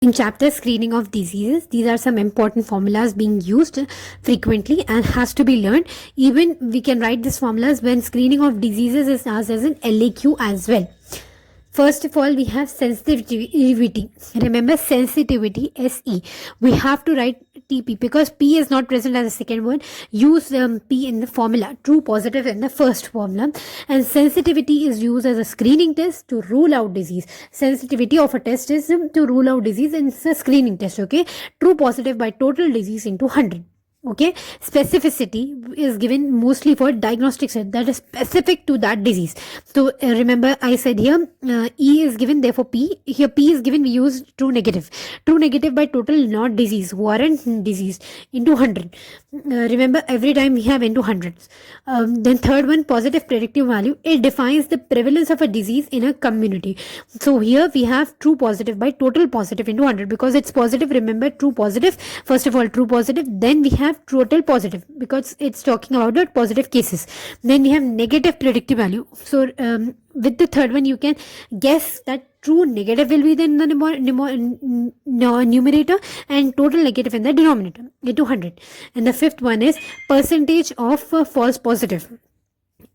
In chapter screening of diseases, these are some important formulas being used frequently and has to be learned. Even we can write these formulas when screening of diseases is asked as an LAQ as well. First of all, we have sensitivity. Remember sensitivity, SE. We have to write TP because P is not present as a second word. Use P in the formula, true positive in the first formula. And sensitivity is used as a screening test to rule out disease. Sensitivity of a test is to rule out disease and it's a screening test, okay? True positive by total disease into 100. Okay, specificity is given mostly for diagnostic set that is specific to that disease. So remember I said here E is given, therefore P here P is given, we use true negative by total not disease warrant disease into 100. Remember every time we have into hundreds. Then third one, positive predictive value, it defines the prevalence of a disease in a community. So here we have true positive by total positive into 100 because it's positive. Remember true positive, first of all true positive, then we have total positive because it's talking about the positive cases. Then we have negative predictive value. So with the third one you can guess that true negative will be in the numerator and total negative in the denominator into 100. And the fifth one is percentage of false positive,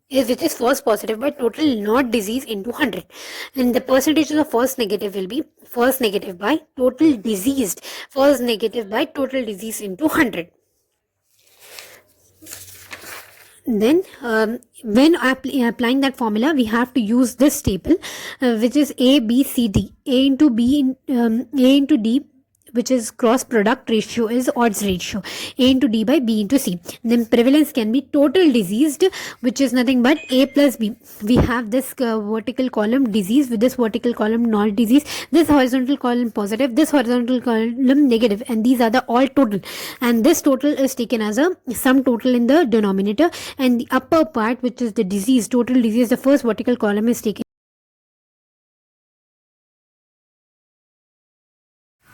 which is false positive by total not disease into 100. And the percentage of the false negative will be false negative by total diseased, false negative by total disease into 100. Then when applying that formula, we have to use this table which is A B C D. A into B A into D, which is cross product ratio, is odds ratio, A into D by B into C. Then prevalence can be total diseased, which is nothing but A plus B. We have this vertical column disease with this vertical column not disease, this horizontal column positive, this horizontal column negative, and these are the all total, and this total is taken as a sum total in the denominator, and the upper part, which is the disease, total disease, the first vertical column is taken.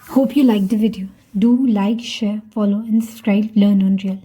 Hope you liked the video. Do like, share, follow and subscribe Learn on Real.